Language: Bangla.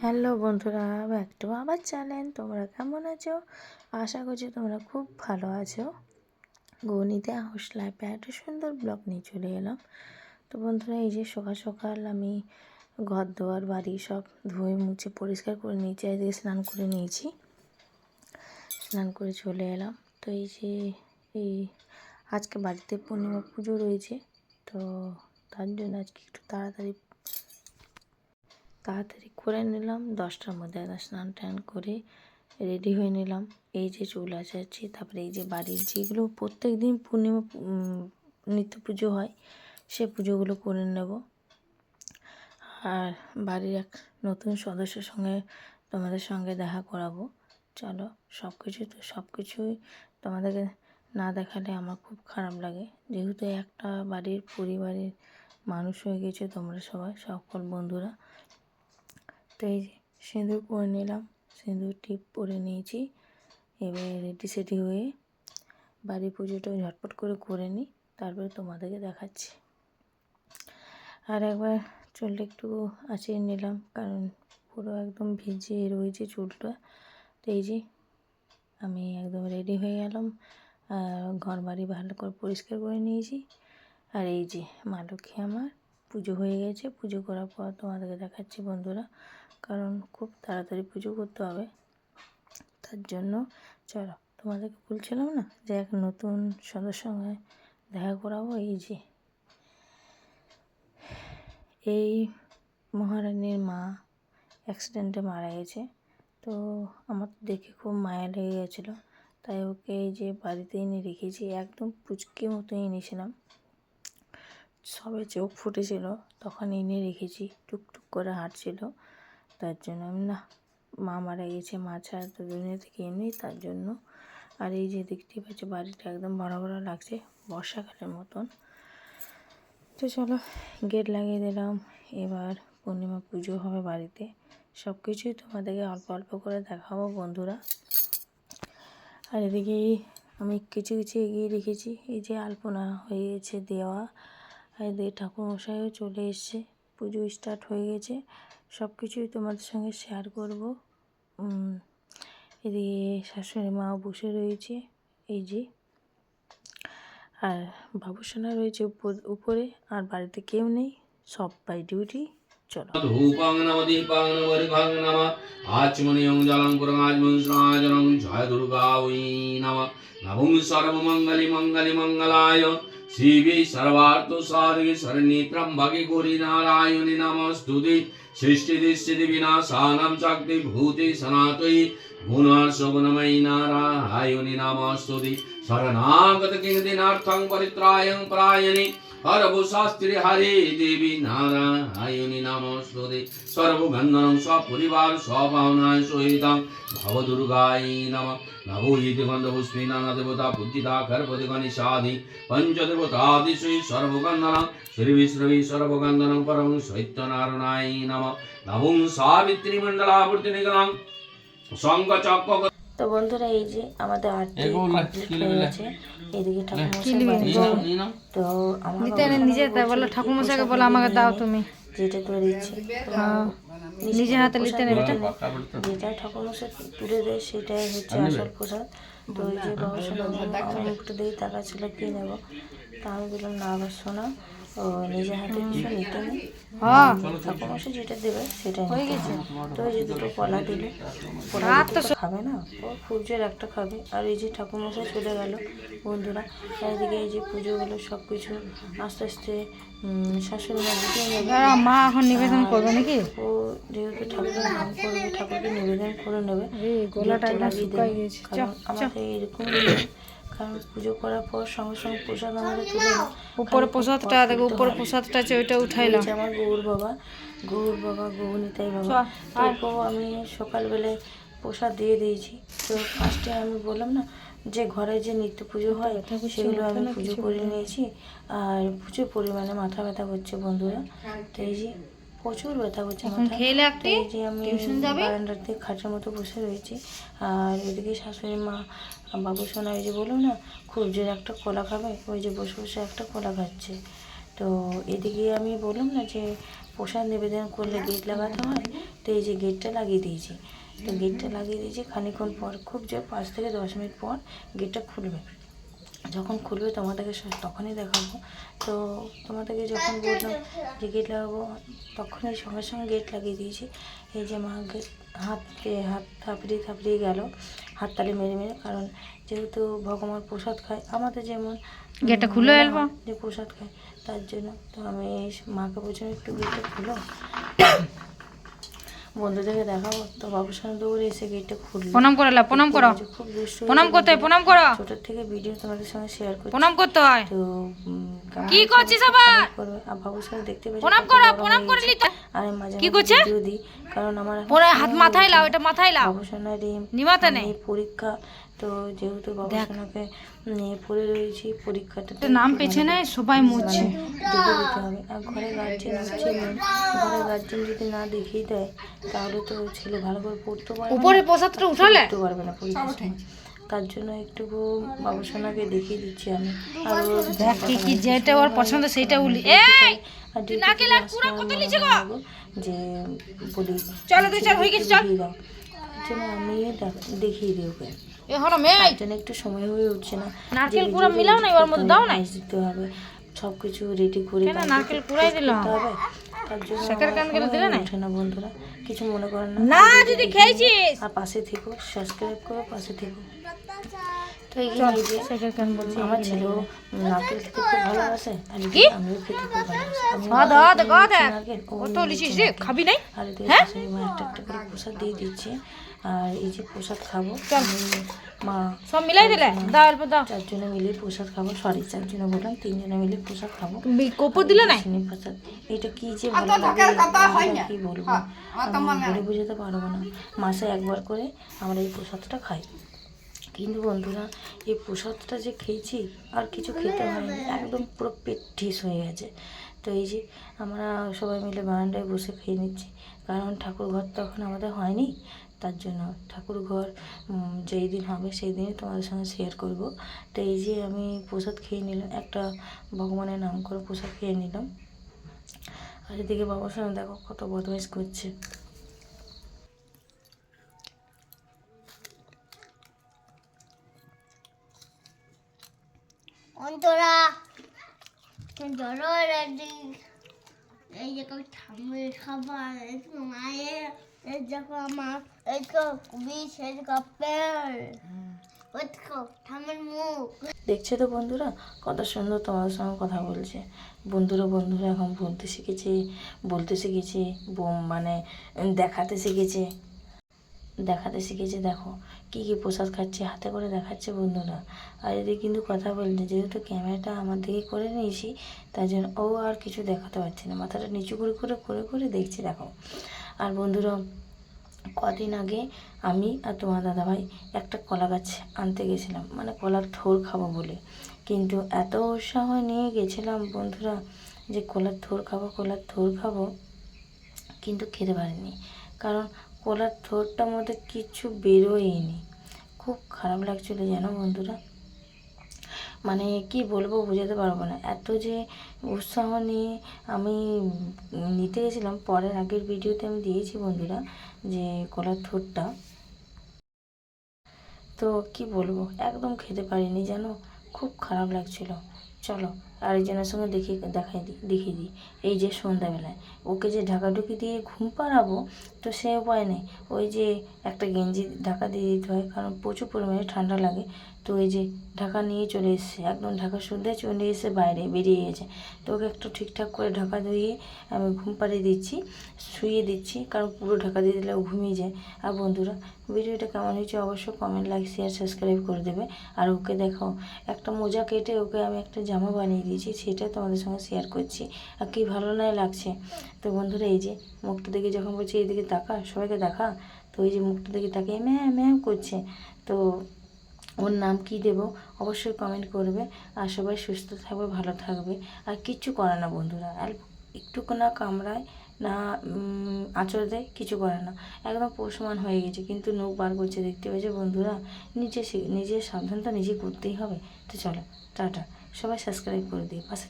হ্যালো বন্ধুরা, ব্যাক টু আমার চ্যানেল। তোমরা কেমন আছো? আশা করছি তোমরা খুব ভালো আছো। গণিতে হাউসলাইফ একটা সুন্দর ব্লগ নিয়ে চলে এলাম। তো বন্ধুরা, এই যে সকাল সকাল আমি ঘর দুয়ার বাড়ি সব ধুয়ে মুছে পরিষ্কার করে নিয়েছি। আজকে স্নান করে নিয়েছি, স্নান করে চলে এলাম। তো এই যে এই আজকে বাড়িতে পূর্ণিমা পুজো রয়েছে, তো তার জন্য আজকে একটু তাড়াতাড়ি করে নিলাম। 10টার মধ্যে স্নান টান করে রেডি হয়ে নিলাম। এই যে চুল আঁচাচ্ছি, তারপরে এই যে বাড়ির যেগুলো প্রত্যেক দিন পূর্ণিমা নিত্য পুজো হয় সে পুজোগুলো করে নেব। আর বাড়ির এক নতুন সদস্যের সঙ্গে তোমাদের সঙ্গে দেখা করাবো। চলো, সব কিছুই তোমাদেরকে না দেখালে আমার খুব খারাপ লাগে, যেহেতু একটা বাড়ির পরিবারের মানুষ হয়ে গেছে তোমরা সবাই, সকল বন্ধুরা। তো এই যে সিঁদুর পরে নিলাম, সিঁদুর টিপ পরে নিয়েছি। এবার রেডি সেডি হয়ে বাড়ির পুজোটা ঝটপট করে নিই, তারপরে তোমাদেরকে দেখাচ্ছি। আর একবার চুলটা একটু আঁচিয়ে নিলাম, কারণ পুরো একদম ভিজে রয়েছে চুলটা। তো এই যে আমি একদম রেডি হয়ে গেলাম, ঘর বাড়ি ভালো করে পরিষ্কার করে নিয়েছি। আর এই যে মা লক্ষ্মী আমার পুজো হয়ে গেছে। পুজো করার পর তোমাদেরকে দেখাচ্ছি বন্ধুরা, কারণ খুব তাড়াতাড়ি পুজো করতে হবে। তার জন্য চলো, তোমাদেরকে বলছিলাম না যে এক নতুন সদস্যের সঙ্গে দেখা করাবো। এই যে এই মহারানীর মা অ্যাক্সিডেন্টে মারা গেছে। তো আমার দেখে খুব মায়া লেগে গেছিলো, তাই ওকে এই যে বাড়িতে এনে রেখেছি। একদম পুচকে মতো এনেছিলাম, সবে চোখ ফুটেছিল তখন এনে রেখেছি। টুকটুক করে হাঁটছিল, তার জন্য আমি না, মা মারা গেছে, মা ছাড়া তো দুনিয়া থেকে এমনি, তার জন্য। আর এই যে দেখতে পাচ্ছ বাড়িটা একদম বড় বড় লাগছে, বর্ষাকালের মতন। তো চলো, গেট লাগিয়ে দিলাম। এবার পূর্ণিমা পুজো হবে বাড়িতে, সব কিছুই তোমাদেরকে অল্প অল্প করে দেখাবো বন্ধুরা। আর এদিকে আমি কিছু এগিয়ে রেখেছি। এই যে আলপনা হয়ে গেছে দেওয়া, আর এদিকে ঠাকুরমশাইও চলে এসছে, পুজো স্টার্ট হয়ে গেছে। সব কিছুই তোমাদের সঙ্গে শেয়ার করব। এদিকে শাশুড়ি মাও বসে রয়েছে, এই যে, আর বাবুসোনা রয়েছে উপরে। আর বাড়িতে কেউ নেই, সবাই ডিউটি। চলো, ধূপং নম দীপং নম বর্গং নম আচমনিয়ং জলং পুরঙাজমং শ্রীজনং জয় দুর্গা ওই নম নমঃ সর্বমঙ্গলি মঙ্গলি মঙ্গলায় শিবে সর্বার্থ সাধকে শরণ্যে ত্র্যম্বকে গৌরী নারায়ণী নমস্তুতে সৃষ্টি দৃষ্টি বিনাশানাং শক্তি ভূতে সনাতয়ি গুণার্ষ গুণময়ী নারায়ণী নমস্তুতে শরণাগত কিংদিনার্থং পরিত্রায়ং পরায়ণে হরভু শাস্ত্রী হরে দেবী নারায়ণী নমস্তুতে সর্বগন্ধনং সপরিবার সভাবনায় সহিতং ভব দুর্গায় নমঃ নভো ইতি গন্ধপুষ্পে নানা দেবতা পূজিতা গর্ভতি গণেশাদি পঞ্চদেবতাদিশু সর্বগন্ধনং শ্রী বিষ্ণবে সর্বগন্ধনং পরং সত্যনারায়ণায় নমঃ নভং সাবিত্রী মণ্ডলাবর্তি নিগণং শঙ্খ চক্র। তো বন্ধুরা, এই যে আমাদের আরতি কমপ্লিট হয়ে গেছে। এদিকে ঠাকুরমশাই তো আমার ঠাকুরমশাইকে বলো আমাকে দাও, তুমি যেটা করে দিচ্ছি নিজের হাতে নিতে নেবে, যেটা ঠাকুরমশাই তুলে দেয় সেটাই হচ্ছে আসল প্রসাদ। তো ওই যে বাবা সোনা মুখটা দিয়ে তাকাচ্ছিল কি নেবো, তা আমি বললাম না আবার শোনা, ও নিজের হাতে কিছু নিতে নেই, ঠাকুরমশাই যেটা দেবে সেটাই হয়ে গেছে। তো এই যে দুটো কলা দিল, কলা তো খাবে না, ও সূর্যের একটা খাবে। আর এই যে ঠাকুরমশাই চলে গেল বন্ধুরা। এদিকে এই যে পুজোগুলো সব কিছু আস্তে আস্তে শাশুড়ি মা গুটিয়ে নেবে। মা এখন নিবেদন করবে নাকি, ও যেহেতু ঠাকুরের নাম করবে, ঠাকুরকে নিবেদন করে নেবে। গোলাটা লাগিয়ে দেবে, কারণ আমাদের এরকম, কারণ পুজো করার পর সঙ্গে সঙ্গে প্রসাদ আমাদের তুলে উপরে প্রসাদটা দেখো, উপরে প্রসাদটা আছে ওইটা উঠাইলাম। আমার গৌর বাবা গৌর নিতাই বাবা, তো আমি সকালবেলায় প্রসাদ দিয়ে দিয়েছি। তো ফার্স্টে আমি বললাম না যে ঘরে যে নিত্য পুজো হয় সেগুলো আমি পুজো করে নিয়েছি। আর প্রচুর পরিমাণে মাথা ব্যথা করছে বন্ধুরা। তো এই যে প্রচুর ব্যথা করছে মাথা। এই যে আমি বারান্দাতে খাটের মতো বসে রয়েছি, আর এদিকে শাশুড়ি মা বাবুসোনা ওই যে বললাম না খুব জোর একটা কলা খাবে, ওই যে বসে বসে একটা কলা খাচ্ছে। তো এদিকে আমি বললাম না যে প্রসাদ নিবেদন করলে গেট লাগাতে হয়, তো এই যে গেটটা লাগিয়ে দিয়েছি। তো গেটটা লাগিয়ে দিয়েছি, খানিকক্ষণ পর খুব জোর 5 থেকে 10 মিনিট পর গেটটা খুলবে। যখন খুলবে তোমাদেরকে তখনই দেখাবো। তো তোমাদেরকে যখন বললাম যে গেট লাগাবো, তখনই সঙ্গে সঙ্গে গেট লাগিয়ে দিয়েছি। এই যে মা গেট হাত থাপড়িয়ে গেল, হাততালি মেরে মেরে, কারণ যেহেতু ভগবান প্রসাদ খায়, আমাদের যেমন গেটটা খুলে এলবো যে প্রসাদ খায়, তার জন্য। তো আমি মাকে বলছিলাম একটু গেটটা খুলো, বন্ধুদেরকে দেখাবো। তো বাবুসান দৌড়ে এসে গেটটা খুললো। প্রণাম করো, প্রণাম করো, খুব দুষ্ট, প্রণাম করতে হয়, প্রণাম করো, ছোটোর থেকে ভিডিও তোমাদের সঙ্গে শেয়ার করছি, প্রণাম করতে হয়। তো কি করছিস আবার? আর বাবুসান দেখতে পেয়েছি প্রণাম করো, প্রণাম করলি তো। আর আমি মাঝে কি মাঝে করছে? ভিডিও দিই, কারণ আমার পরে হাত মাথায় লাও, এটা মাথায় লাও, বাবুসানের নিমাতে নেই পরীক্ষা। তো যেহেতু বাবুসানাকে নিয়ে পড়ে রয়েছি, পরীক্ষাটা নাম পেছনে সবাই মুছছে, দেখে দিতে হবে। আর ঘরে গার্জেন হচ্ছে মেন, ঘরে গার্জেন যদি না দেখিয়ে দেয় তাহলে তো ছেলে ভালো করে পড়তে পারবে না, উপরে প্রসাদটা উঠালে পড়তে পারবে না পরীক্ষার সময়। তার জন্য একটু বাবুসানাকে দেখিয়ে দিচ্ছি আমি। আর দেখ কি যেটা ওর পছন্দ সেইটা উলি। এই তুই নাকে লাগ পুরো কত লিছে গো, যে বলি চলো তুই চল হয়ে গেছে, চল। দেখিয়ে দাও, জন্য আমি দেখিয়ে দিই ওকে। এ হলো মেয়ে, তার জন্য একটু সময় হয়ে উঠছে না। নারকেল পুরো মিলাও না, ওর মধ্যে দাও না, দিতে হবে সব কিছু রেডি করে কেন নারকেল কুড়াই দিলাম হবে। তার জন্য সেকার কান করে দিলে না, ওঠে না বন্ধুরা, কিছু মনে করেন না। না যদি খেয়েছিস আর পাশে থেকো, সাবস্ক্রাইব করো, পাশে থেকো। তো এই যে সেকার কান বলছি, আমার ছেলেও নারকেল খেতে খুব ভালোবাসে, আর কি? আমিও খেতে খুব ভালোবাসি। আমি নারকেল, ও কত লিছিস রে, খাবি নাই? আর এদের শাশুড়ি মা একটা একটা করে প্রসাদ দিয়ে দিচ্ছে। আর এই যে প্রসাদ খাবো আমি, মা সব মিলাই দিলে, দাও অল্প দাও। 4 জনে মিলে প্রসাদ খাবো, সরি 4 জনে বললাম, 3 জনে মিলে প্রসাদ খাবো। কপুর দিলে না, চিনি প্রসাদ, এটা কি যে ভালো লাগে কি বলবো, আমি বলে বোঝাতে পারবো না। মাসে একবার করে আমরা এই প্রসাদটা খাই। কিন্তু বন্ধুরা, এই প্রসাদটা যে খেয়েছি আর কিছু খেতে হয়নি, একদম পুরো পেট ঠিস হয়ে গেছে। তো এই যে আমরা সবাই মিলে বারান্দায় বসে খেয়ে নিচ্ছি, কারণ ঠাকুর ঘর তো এখন আমাদের হয়নি। তার জন্য ঠাকুর ঘর যেই দিন হবে সেই দিনই তোমাদের সঙ্গে শেয়ার করব। তো এই যে আমি প্রসাদ খেয়ে নিলাম, একটা ভগবানের নাম করে প্রসাদ খেয়ে নিলাম। আর এদিকে বাবার সঙ্গে দেখো কত বদমাইশ করছে। অন্তরা জলো রেডি, এই যে ঠাকুরের খাবার, মায়ের এই দেখো আমার, এই তো বিষ, এই কাপের, ওই দেখো ঠাকুরের মুখ। দেখছো তো বন্ধুরা, কত সুন্দর তোমাদের সঙ্গে কথা বলছে। বন্ধুরা এখন বলতে শিখেছে, মানে দেখাতে শিখেছে। দেখো কী কী প্রসাদ খাচ্ছে, হাতে করে দেখাচ্ছে বন্ধুরা। আর এদিকে কিন্তু কথা বলছে, যেহেতু ক্যামেরাটা আমার দিকে করে নিয়েছি, তাই জন্য ও আর কিছু দেখাতে পারছি না, মাথাটা নিচু করে দেখছি। দেখো, আর বন্ধুরা কদিন আগে আমি আর তোমার দাদাভাই একটা কলা গাছ আনতে গেছিলাম, মানে কলার থোড় খাবো বলে। কিন্তু এত উৎসাহ নিয়ে গেছিলাম বন্ধুরা যে কলার থোড় খাবো, কিন্তু খেতে পারিনি, কারণ কলার থোড়টার মধ্যে কিছু বেরোয়নি। খুব খারাপ লাগছিলো জানো বন্ধুরা, মানে কি বলবো বোঝাতে পারবো না। এত যে উৎসাহ নিয়ে আমি নিতে গেছিলাম, পরের আগের ভিডিওতে আমি দিয়েছি বন্ধুরা যে কলার থোড়টা, তো কি বলবো একদম খেতে পারিনি জানো, খুব খারাপ লাগছিল। চলো আরেকজনের সঙ্গে দেখিয়ে দিই। এই যে সন্ধ্যাবেলায় ওকে যে ঢাকাঢুকি দিয়ে ঘুম পাড়াবো, তো সে উপায় নেই, ওই যে একটা গেঞ্জি ঢাকা দিয়ে দিতে হয়, কারণ প্রচুর পরিমাণে ঠান্ডা লাগে। তো ওই যে ঢাকা নিয়ে চলে এসেছে, একদম ঢাকা সন্ধ্যায় চলে এসে বাইরে বেরিয়ে গেছে। তো ওকে একটু ঠিকঠাক করে ঢাকা দিয়ে আমি ঘুম পাড়িয়ে দিচ্ছি, শুয়ে দিচ্ছি, কারণ পুরো ঢাকা দিয়ে দিলে ও ঘুমিয়ে যায়। আর বন্ধুরা ভিডিওটা কেমন হয়েছে অবশ্যই কমেন্ট, লাইক, শেয়ার, সাবস্ক্রাইব করে দেবে। আর ওকে দেখো একটা মোজা কেটে ওকে আমি একটা জামা বানিয়ে দিয়েছি, সেটা তোমাদের সঙ্গে শেয়ার করছি, আর কি ভালো নাই লাগছে। তো বন্ধুরা এই যে মুখটা দেখে যখন বলছি এইদিকে তাকা, সবাইকে দেখা, তো ওই যে মুখটা দেখে তাকিয়ে ম্যাম করছে। তো ওর নাম কি দেব অবশ্যই কমেন্ট করবে। আর সবাই সুস্থ থাকবে, ভালো থাকবে। আর কিচ্ছু করে না বন্ধুরা, আর একটুকু না কামড়ায় না আঁচড় দেয়, কিছু করে না, একদম পোষমান হয়ে গেছে, কিন্তু নখ বার করছে, দেখতে পেয়েছে বন্ধুরা। নিজের সাবধানতা নিজে করতেই হবে। তো চলো টাটা, সবাই সাবস্ক্রাইব করে দিই পাশে।